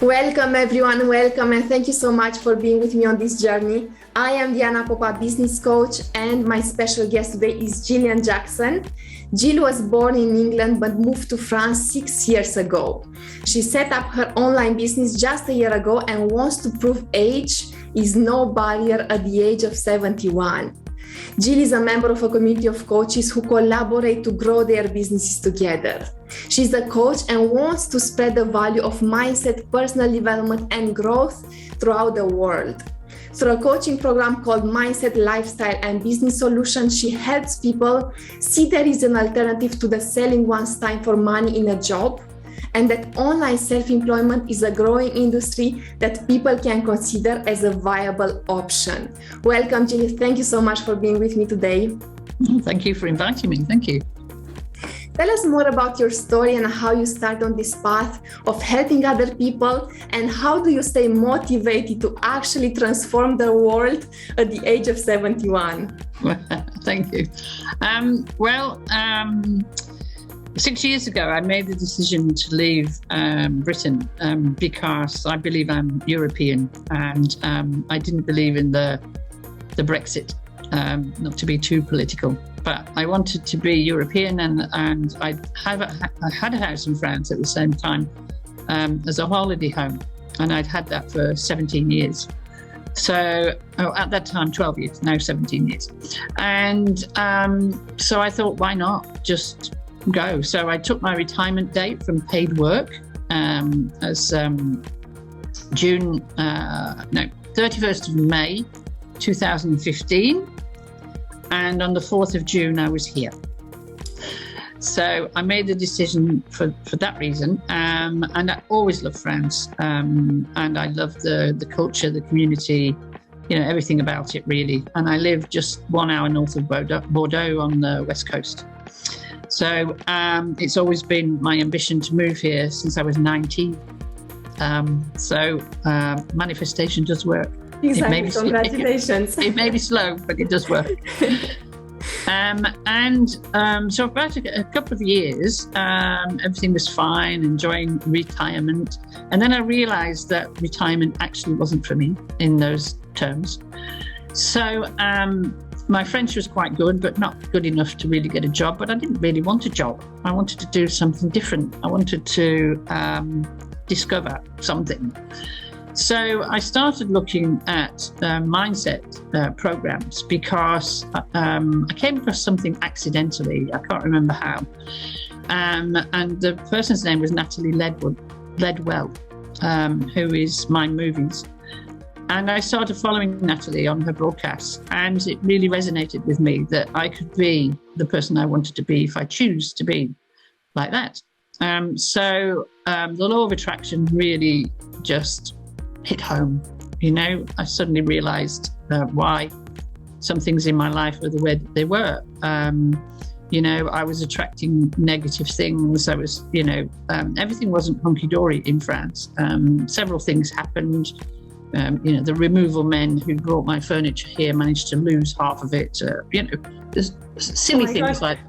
Welcome everyone, welcome, and thank you so much for being with me on this journey. I am Diana Popa, business coach, and my special guest today is Gillian Jackson. Gill was born in England but moved to France 6 years ago. She set up her online business just a year ago and wants to prove age is no barrier at the age of 71. Gill is a member of a community of coaches who collaborate to grow their businesses together. She's a coach and wants to spread the value of mindset, personal development, and growth throughout the world. Through a coaching program called Mindset, Lifestyle, and Business Solutions, she helps people see there is an alternative to the selling one's time for money in a job, and that online self-employment is a growing industry that people can consider as a viable option. Welcome, Jill. Thank you so much for being with me today. Thank you for inviting me. Thank you. Tell us more about your story and how you start on this path of helping other people, and how do you stay motivated to actually transform the world at the age of 71? Thank you. 6 years ago, I made the decision to leave Britain because I believe I'm European, and I didn't believe in the Brexit, not to be too political. But I wanted to be European, and I had a house in France at the same time as a holiday home, and I'd had that for 17 years. So at that time, 12 years, now 17 years. And so I thought, why not just go? So I took my retirement date from paid work as 31st of May 2015. And on the 4th of June, I was here. So I made the decision for that reason. And I always loved France. And I love the culture, the community, everything about it, really. And I live just 1 hour north of Bordeaux on the west coast. So it's always been my ambition to move here since I was 19. Manifestation does work. Exactly. Congratulations. It may be slow, but it does work. So about a couple of years, everything was fine, enjoying retirement. And then I realized that retirement actually wasn't for me in those terms. So my French was quite good, but not good enough to really get a job. But I didn't really want a job. I wanted to do something different. I wanted to discover something. So I started looking at mindset programs because I came across something accidentally. I can't remember how. And the person's name was Natalie Ledwell, who is Mind Movies. And I started following Natalie on her broadcasts, and it really resonated with me that I could be the person I wanted to be if I choose to be like that. The law of attraction really just hit home. I suddenly realized why some things in my life were the way that they were. I was attracting negative things. I was, everything wasn't hunky-dory in France. Several things happened. The removal men who brought my furniture here managed to lose half of it. There's silly things like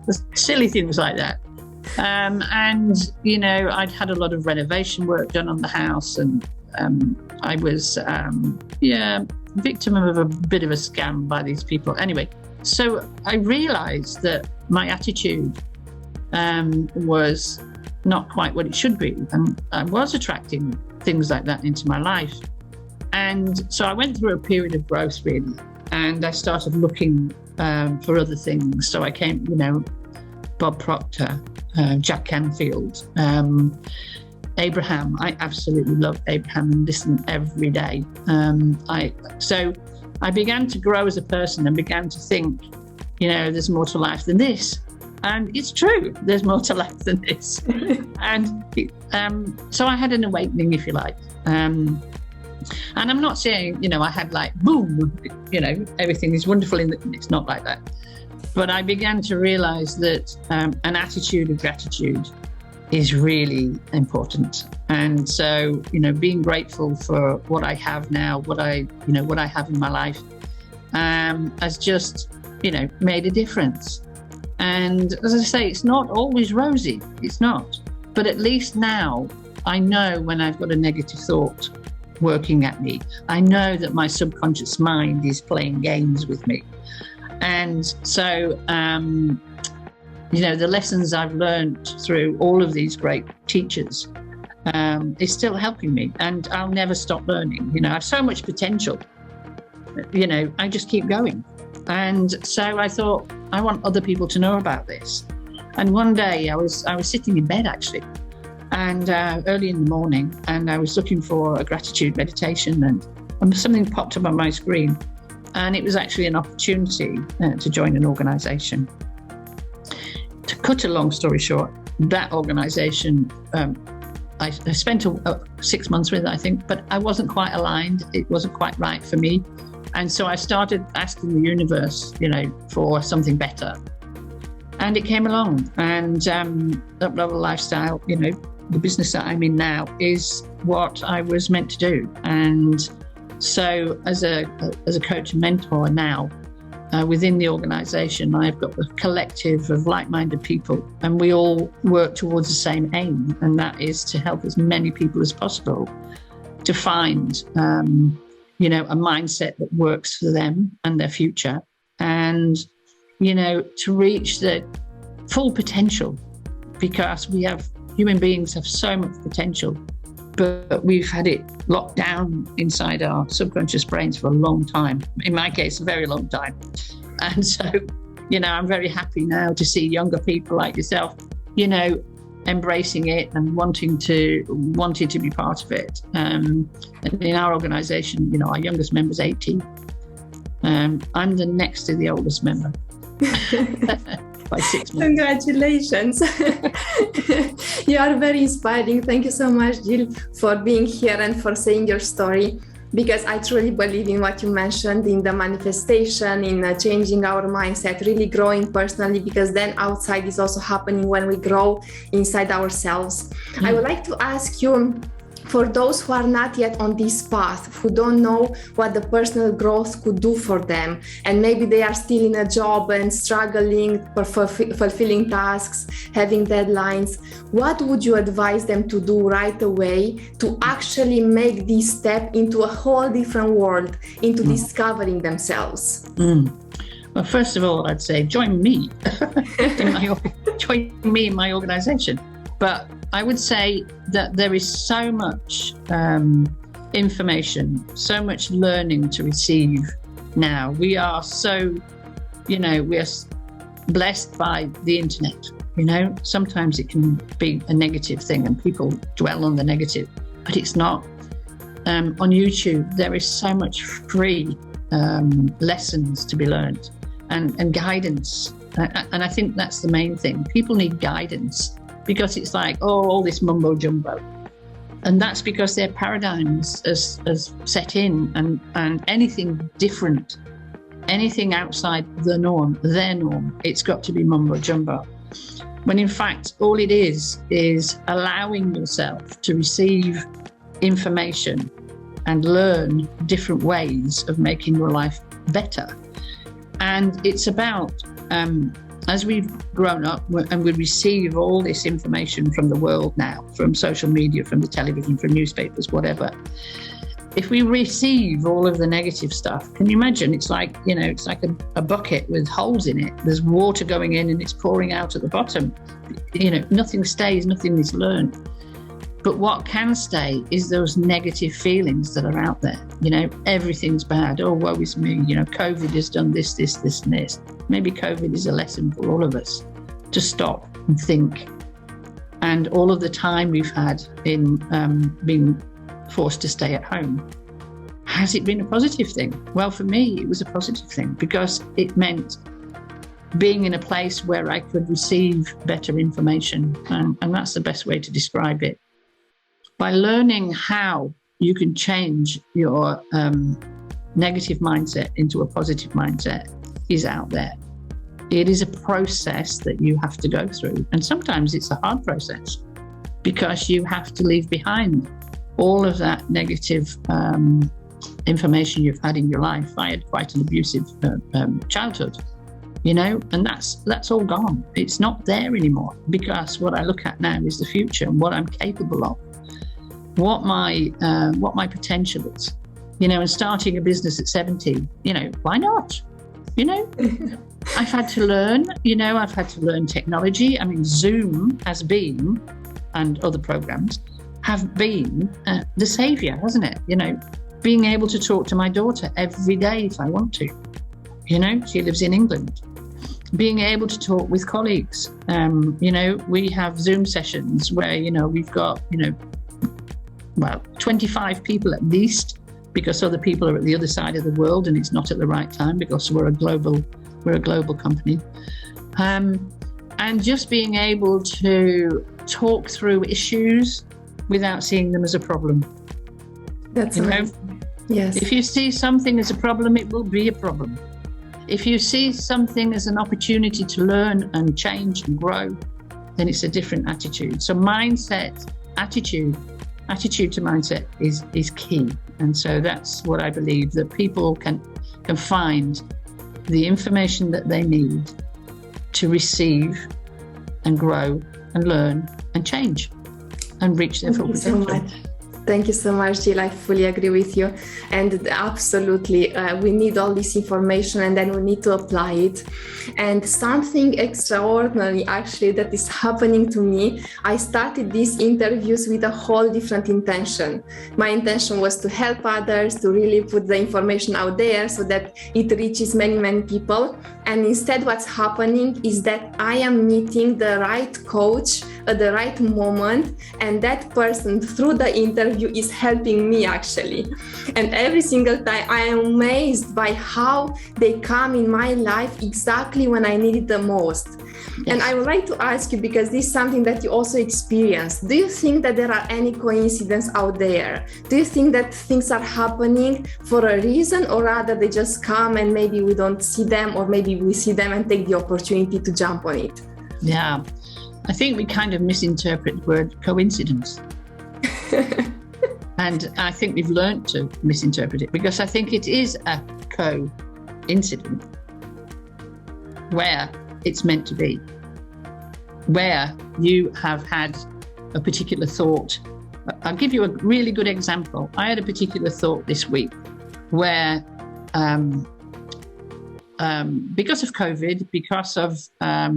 that. I'd had a lot of renovation work done on the house, and I was, victim of a bit of a scam by these people. Anyway, so I realized that my attitude was not quite what it should be, and I was attracting things like that into my life. And so I went through a period of growth, really, and I started looking for other things. So I came, Bob Proctor, Jack Canfield, Abraham. I absolutely love Abraham and listen every day. So I began to grow as a person and began to think, there's more to life than this. And it's true, there's more to life than this. So I had an awakening, if you like. And I'm not saying, I had like, boom, everything is wonderful. It's not like that. But I began to realize that an attitude of gratitude is really important. And so, being grateful for what I have now, what I have in my life, has just, made a difference. And as I say, it's not always rosy. It's not. But at least now I know when I've got a negative thought working at me. I know that my subconscious mind is playing games with me. And so, the lessons I've learned through all of these great teachers is still helping me, and I'll never stop learning. I have so much potential. I just keep going. And so I thought, I want other people to know about this. And one day I was sitting in bed actually, and early in the morning, and I was looking for a gratitude meditation, and something popped up on my screen, and it was actually an opportunity to join an organisation. To cut a long story short, that organisation, I spent 6 months with it, I think, but I wasn't quite aligned. It wasn't quite right for me. And so I started asking the universe, for something better. And it came along. And Up Level Lifestyle, the business that I'm in now is what I was meant to do. And so as a coach and mentor now, within the organisation, I've got a collective of like-minded people, and we all work towards the same aim, and that is to help as many people as possible to find a mindset that works for them and their future, and to reach the full potential, because human beings have so much potential, but we've had it locked down inside our subconscious brains for a long time. In my case, a very long time. And so, I'm very happy now to see younger people like yourself, embracing it and wanting to be part of it. And in our organisation, our youngest member is 18. I'm the next to the oldest member by 6 months. Congratulations. You are very inspiring. Thank you so much, Gill, for being here and for saying your story, because I truly believe in what you mentioned, in the manifestation, in changing our mindset, really growing personally, because then outside is also happening when we grow inside ourselves. I would like to ask you, for those who are not yet on this path, who don't know what the personal growth could do for them, and maybe they are still in a job and struggling for fulfilling tasks, having deadlines, what would you advise them to do right away to actually make this step into a whole different world, into discovering themselves? Well, first of all, I'd say join me in my organisation. But I would say that there is so much information, so much learning to receive now. We are so, we are blessed by the internet. Sometimes it can be a negative thing and people dwell on the negative, but it's not. On YouTube, there is so much free lessons to be learned and guidance. And I think that's the main thing. People need guidance, because it's like, all this mumbo jumbo. And that's because their paradigms has set in, and anything different, anything outside their norm, it's got to be mumbo jumbo. When in fact, all it is allowing yourself to receive information and learn different ways of making your life better. And it's about, as we've grown up and we receive all this information from the world now, from social media, from the television, from newspapers, whatever, if we receive all of the negative stuff, can you imagine? It's like, it's like a bucket with holes in it. There's water going in and it's pouring out at the bottom. Nothing stays, nothing is learned. But what can stay is those negative feelings that are out there. Everything's bad. Oh, woe is me. COVID has done this, and this. Maybe COVID is a lesson for all of us to stop and think. And all of the time we've had in being forced to stay at home, has it been a positive thing? Well, for me, it was a positive thing, because it meant being in a place where I could receive better information. And that's the best way to describe it. By learning how you can change your negative mindset into a positive mindset is out there. It is a process that you have to go through. And sometimes it's a hard process, because you have to leave behind all of that negative information you've had in your life. I had quite an abusive childhood, and that's all gone. It's not there anymore, because what I look at now is the future and what I'm capable of. what my potential is, and starting a business at 70, why not? I've had to learn, I've had to learn technology. I mean, Zoom has been, and other programs have been the savior, hasn't it? Being able to talk to my daughter every day if I want to. She lives in England. Being able to talk with colleagues. We have Zoom sessions where, we've got, 25 people at least, because other people are at the other side of the world and it's not at the right time because we're a global company. And just being able to talk through issues without seeing them as a problem. That's right. Yes. If you see something as a problem, it will be a problem. If you see something as an opportunity to learn and change and grow, then it's a different attitude. So attitude to mindset is key. And so that's what I believe, that people can find the information that they need to receive and grow and learn and change and reach their full potential. Thank you so much. Thank you so much, Gill. I fully agree with you. And absolutely, we need all this information and then we need to apply it. And something extraordinary actually that is happening to me, I started these interviews with a whole different intention. My intention was to help others, to really put the information out there so that it reaches many, many people. And instead what's happening is that I am meeting the right coach at the right moment, and that person through the interview is helping me actually. And every single time I am amazed by how they come in my life exactly when I need it the most. Yes. And I would like to ask you, because this is something that you also experience, do you think that there are any coincidences out there? Do you think that things are happening for a reason, or rather they just come and maybe we don't see them, or maybe we see them and take the opportunity to jump on it? Yeah, I think we kind of misinterpret the word coincidence. And I think we've learned to misinterpret it, because I think it is a co-incident where it's meant to be, where you have had a particular thought. I'll give you a really good example. I had a particular thought this week where because of COVID, because of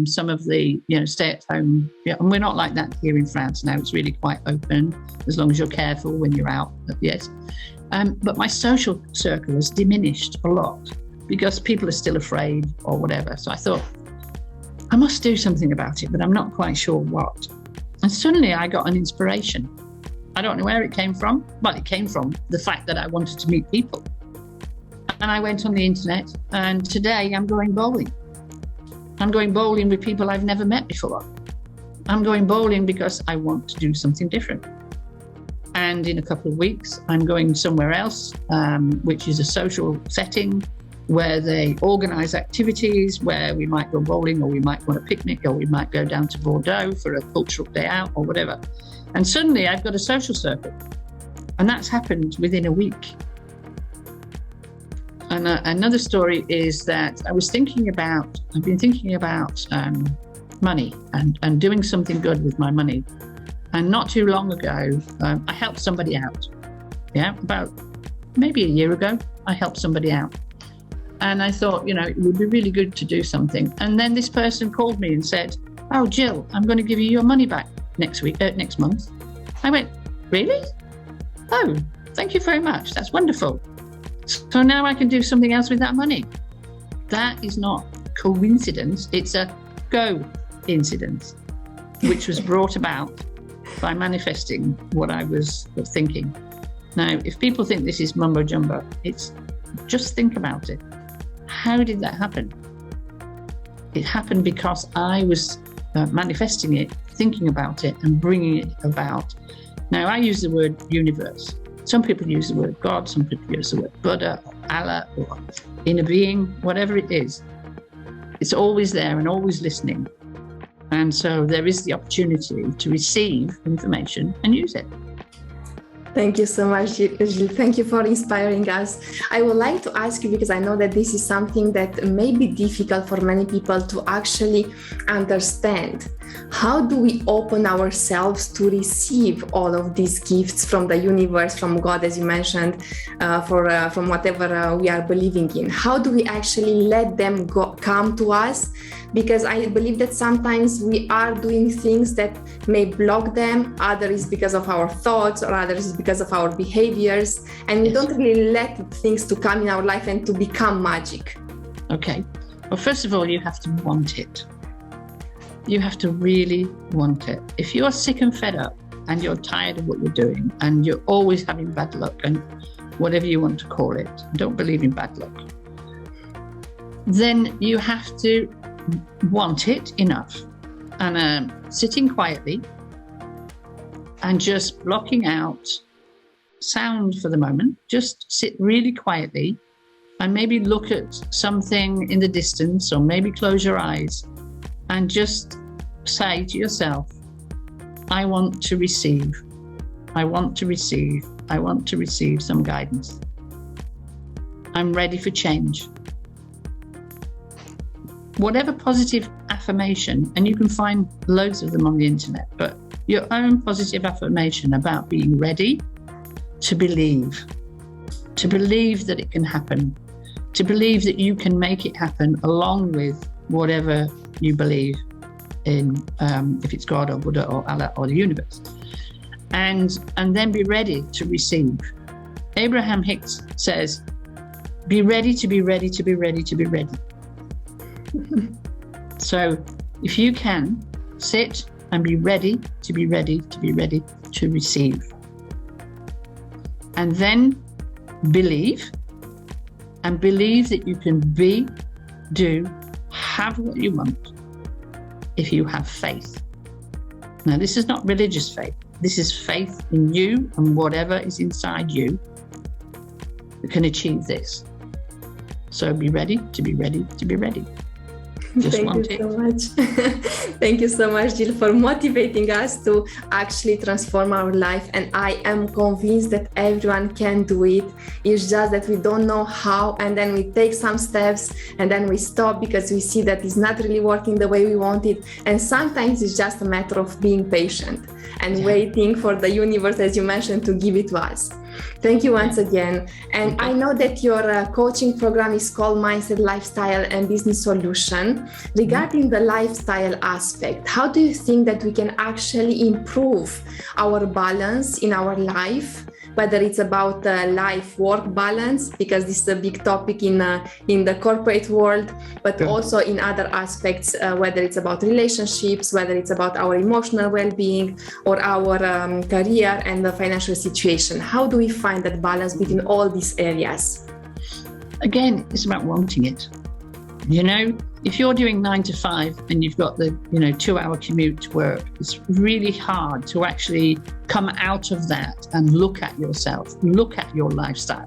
some of the stay-at-home, and we're not like that here in France now. It's really quite open as long as you're careful when you're out. Yes, but my social circle has diminished a lot because people are still afraid or whatever. So I thought I must do something about it, but I'm not quite sure what. And suddenly I got an inspiration. I don't know where it came from, but it came from the fact that I wanted to meet people. And I went on the internet, and today I'm going bowling. I'm going bowling with people I've never met before. I'm going bowling because I want to do something different. And in a couple of weeks, I'm going somewhere else, which is a social setting where they organise activities, where we might go bowling, or we might go on a picnic, or we might go down to Bordeaux for a cultural day out or whatever. And suddenly I've got a social circle. And that's happened within a week. And another story is that I've been thinking about money and doing something good with my money. And not too long ago, I helped somebody out. About maybe a year ago, I helped somebody out. And I thought, it would be really good to do something. And then this person called me and said, "Oh, Gill, I'm going to give you your money back next month." I went, "Really? Oh, thank you very much. That's wonderful. So now I can do something else with that money." That is not coincidence. It's a go-incidence, which was brought about by manifesting what I was thinking. Now, if people think this is mumbo jumbo, it's just think about it. How did that happen? It happened because I was manifesting it, thinking about it, and bringing it about. Now, I use the word universe. Some people use the word God, some people use the word Buddha, or Allah, or inner being, whatever it is. It's always there and always listening. And so there is the opportunity to receive information and use it. Thank you so much, Gill. Thank you for inspiring us. I would like to ask you, because I know that this is something that may be difficult for many people to actually understand. How do we open ourselves to receive all of these gifts from the universe, from God, as you mentioned, from whatever we are believing in? How do we actually let them come to us? Because I believe that sometimes we are doing things that may block them. Other is because of our thoughts, or others is because of our behaviors, and we don't really let things to come in our life and to become magic. Okay. Well, first of all, you have to want it. You have to really want it. If you're sick and fed up and you're tired of what you're doing and you're always having bad luck and whatever you want to call it, don't believe in bad luck, then you have to want it enough. And sitting quietly and just blocking out sound for the moment, just sit really quietly and maybe look at something in the distance, or maybe close your eyes and just say to yourself, I want to receive. I want to receive. I want to receive some guidance. I'm ready for change. Whatever positive affirmation, and you can find loads of them on the internet, but your own positive affirmation about being ready to believe that it can happen, to believe that you can make it happen along with whatever you believe in, if it's God or Buddha or Allah or the universe, and then be ready to receive. Abraham Hicks says, be ready to be ready to be ready to be ready. So if you can, sit and be ready to be ready to be ready to receive. And then believe, and believe that you can be, do, have what you want if you have faith. Now, this is not religious faith. This is faith in you and whatever is inside you that can achieve this. So be ready to be ready to be ready. Just Thank you so much. Thank you so much, Gill, for motivating us to actually transform our life. And I am convinced that everyone can do it. It's just that we don't know how, and then we take some steps and then we stop because we see that it's not really working the way we want it. And sometimes it's just a matter of being patient and waiting for the universe, as you mentioned, to give it to us. Thank you once again. And I know that your coaching program is called Mindset, Lifestyle and Business Solution. Regarding the lifestyle aspect, how do you think that we can actually improve our balance in our life, whether it's about life-work balance, because this is a big topic in the corporate world, but also in other aspects, whether it's about relationships, whether it's about our emotional well-being or our career and the financial situation. How do we find that balance between all these areas? Again, it's about wanting it. You know, if you're doing 9 to 5 and you've got the 2-hour commute to work, it's really hard to actually come out of that and look at yourself, look at your lifestyle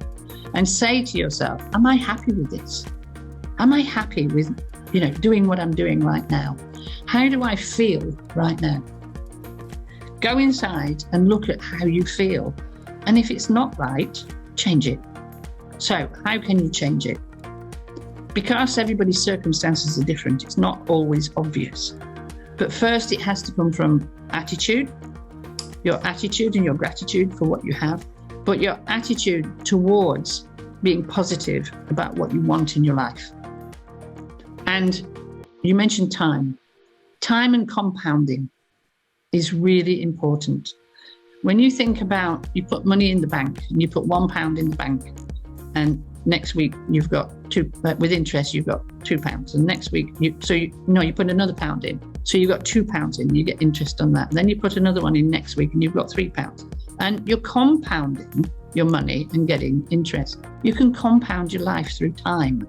and say to yourself, am I happy with this? Am I happy with, doing what I'm doing right now? How do I feel right now? Go inside and look at how you feel. And if it's not right, change it. So how can you change it? Because everybody's circumstances are different, it's not always obvious. But first, it has to come from attitude, your attitude and your gratitude for what you have, but your attitude towards being positive about what you want in your life. And you mentioned time. Time and compounding is really important. When you think about, you put money in the bank and you put £1 in the bank, and next week you've got with interest you've got £2, and next week you put another £1 in, so you've got £2 in, you get interest on that, and then you put another one in next week and you've got £3, and you're compounding your money and getting interest. You can compound your life through time,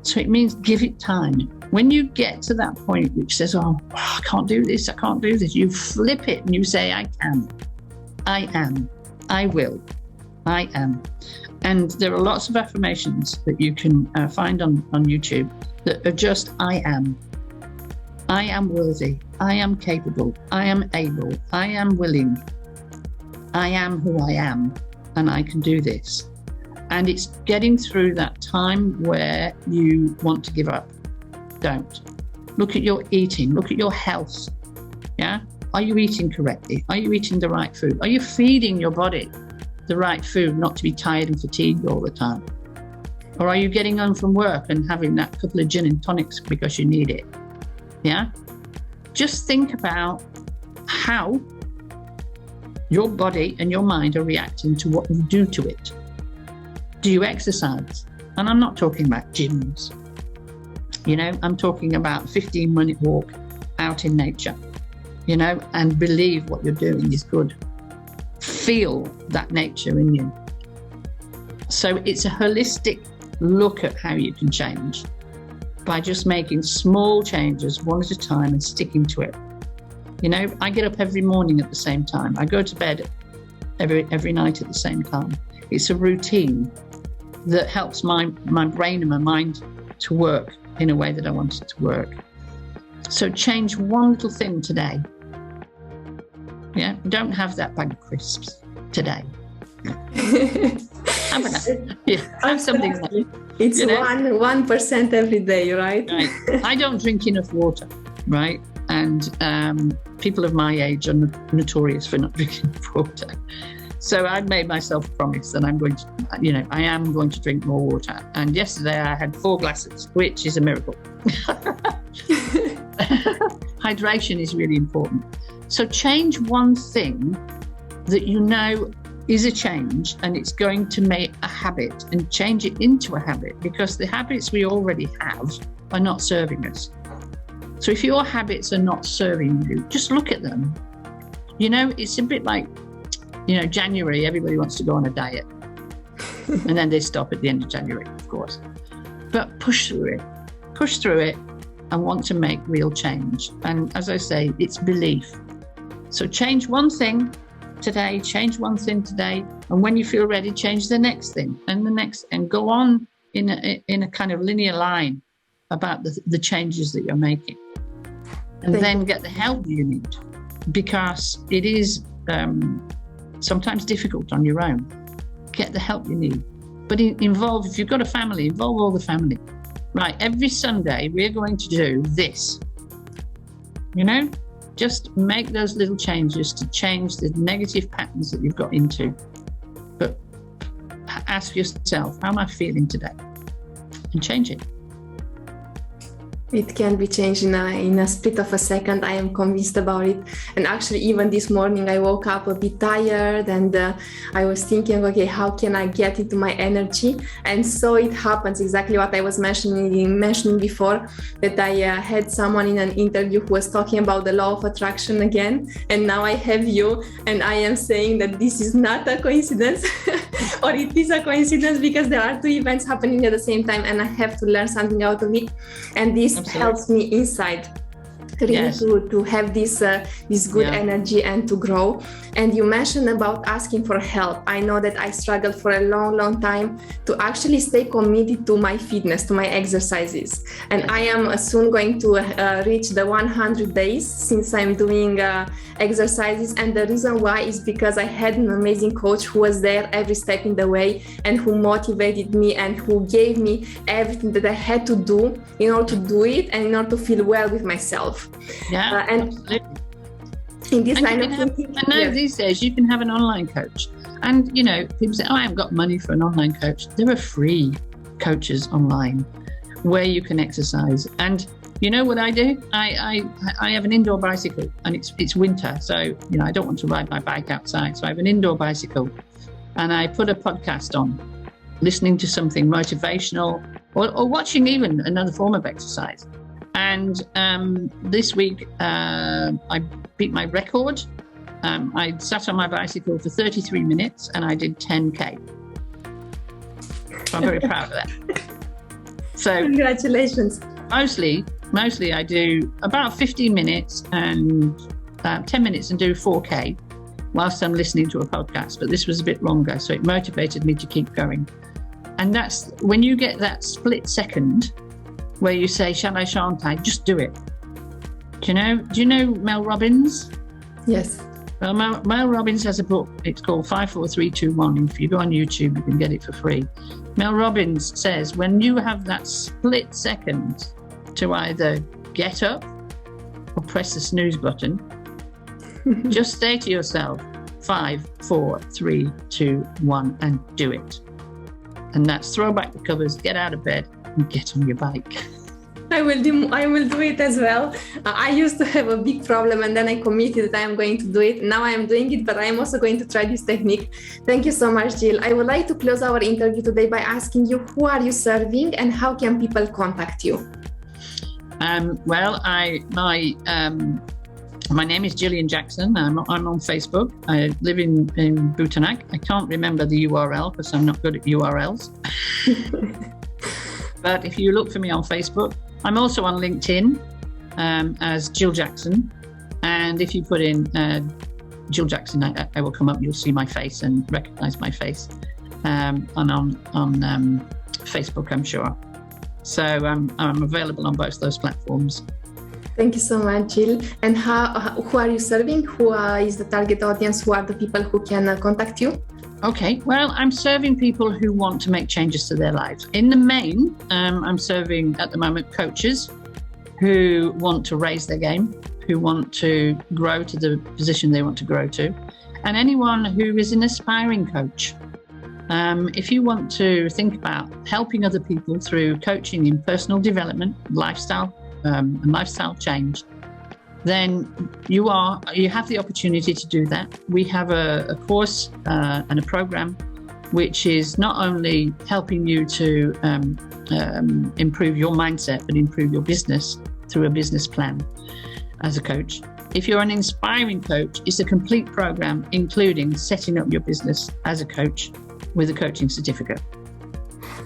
so it means give it time. When you get to that point which says, I can't do this, I can't do this, you flip it and you say, I can, I am, I will, I am. And there are lots of affirmations that you can find on YouTube that are just, I am worthy, I am capable, I am able, I am willing, I am who I am and I can do this. And it's getting through that time where you want to give up. Don't. Look at your eating. Look at your health. Yeah? Are you eating correctly? Are you eating the right food? Are you feeding your body the right food, not to be tired and fatigued all the time? Or are you getting home from work and having that couple of gin and tonics because you need it? Yeah? Just think about how your body and your mind are reacting to what you do to it. Do you exercise? And I'm not talking about gyms. You know, I'm talking about a 15-minute walk out in nature, you know, and believe what you're doing is good. Feel that nature in you. So it's a holistic look at how you can change by just making small changes one at a time and sticking to it. You know, I get up every morning at the same time. I go to bed every night at the same time. It's a routine that helps my brain and my mind to work in a way that I want it to work. So change one little thing today. Yeah, don't have that bag of crisps today. Have something like, it's, you know? 1% every day, right? Right. I don't drink enough water, right? And people of my age are notorious for not drinking enough water. So I made myself a promise that I'm going to, you know, I am going to drink more water. And yesterday I had 4 glasses, which is a miracle. Hydration is really important. So change one thing that you know is a change, and it's going to make a habit, and change it into a habit, because the habits we already have are not serving us. So if your habits are not serving you, just look at them. You know, it's a bit like, you know, January, everybody wants to go on a diet. And then they stop at the end of January, of course. But push through it and want to make real change. And as I say, it's belief. So change one thing today, and when you feel ready, change the next thing and the next, and go on in a kind of linear line about the changes that you're making. And then get the help you need, because it is sometimes difficult on your own. Get the help you need. But involve, if you've got a family, involve all the family. Right, every Sunday we're going to do this. You know, just make those little changes to change the negative patterns that you've got into. But ask yourself, how am I feeling today? And change it. It can be changed in a split of a second. I am convinced about it. And actually, even this morning, I woke up a bit tired, and I was thinking, okay, how can I get into my energy? And so it happens exactly what I was mentioning before, that I had someone in an interview who was talking about the law of attraction again. And now I have you, and I am saying that this is not a coincidence, or it is a coincidence, because there are 2 events happening at the same time, and I have to learn something out of it. And this helps me inside really to have this good energy and to grow. And you mentioned about asking for help. I know that I struggled for a long time to actually stay committed to my fitness, to my exercises. And I am soon going to reach the 100 days since I'm doing exercises. And the reason why is because I had an amazing coach who was there every step in the way, and who motivated me and who gave me everything that I had to do in order to do it and in order to feel well with myself. Yeah, and absolutely. In this line of thinking, I know these days you can have an online coach, and you know, people say, "Oh, I haven't got money for an online coach." There are free coaches online where you can exercise. And you know what I do? I have an indoor bicycle, and it's winter, so you know I don't want to ride my bike outside. So I have an indoor bicycle, and I put a podcast on, listening to something motivational, or watching even another form of exercise. And this week, I beat my record. I sat on my bicycle for 33 minutes and I did 10K. So I'm very proud of that. So congratulations. Mostly I do about 15 minutes and 10 minutes and do 4K whilst I'm listening to a podcast. But this was a bit longer, so it motivated me to keep going. And that's when you get that split second where you say, shall I, shan't I? Just do it. Do you know Mel Robbins? Yes. Well, Mel Robbins has a book. It's called 54321. If you go on YouTube, you can get it for free. Mel Robbins says when you have that split second to either get up or press the snooze button, just say to yourself, 5, 4, 3, 2, 1, and do it. And that's throw back the covers, get out of bed, and get on your bike. I will do it as well. I used to have a big problem and then I committed that I am going to do it. Now I am doing it, but I am also going to try this technique. Thank you so much, Gill. I would like to close our interview today by asking you, who are you serving and how can people contact you? My name is Gillian Jackson. I'm on Facebook. I live in Bhutan. I can't remember the URL because I'm not good at URLs. But if you look for me on Facebook, I'm also on LinkedIn as Gill Jackson. And if you put in Gill Jackson, I will come up. You'll see my face and recognize my face. And on Facebook, I'm sure. So I'm available on both those platforms. Thank you so much, Gill. And who are you serving? Who is the target audience? Who are the people who can contact you? Okay, well, I'm serving people who want to make changes to their lives. In the main, I'm serving at the moment coaches who want to raise their game, who want to grow to the position they want to grow to, and anyone who is an aspiring coach. If you want to think about helping other people through coaching in personal development, lifestyle, and lifestyle change, then you have the opportunity to do that. We have a course and a program which is not only helping you to improve your mindset, but improve your business through a business plan as a coach. If you're an inspiring coach, it's a complete program, including setting up your business as a coach with a coaching certificate.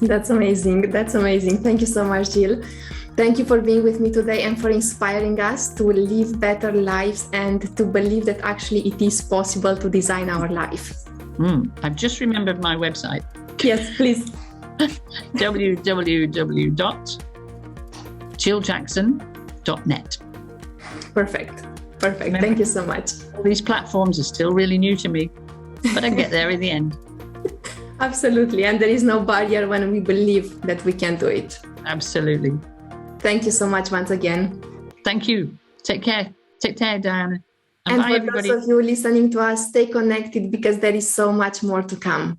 That's amazing. That's amazing. Thank you so much, Gill. Thank you for being with me today and for inspiring us to live better lives and to believe that actually it is possible to design our life. I've just remembered my website. Yes, please. www.gilljackson.net. Perfect. Thank you so much. All these platforms are still really new to me, but I get there in the end. Absolutely. And there is no barrier when we believe that we can do it. Absolutely. Thank you so much once again. Thank you. Take care. Take care, Diana. And bye, for everybody. those of you listening to us, stay connected because there is so much more to come.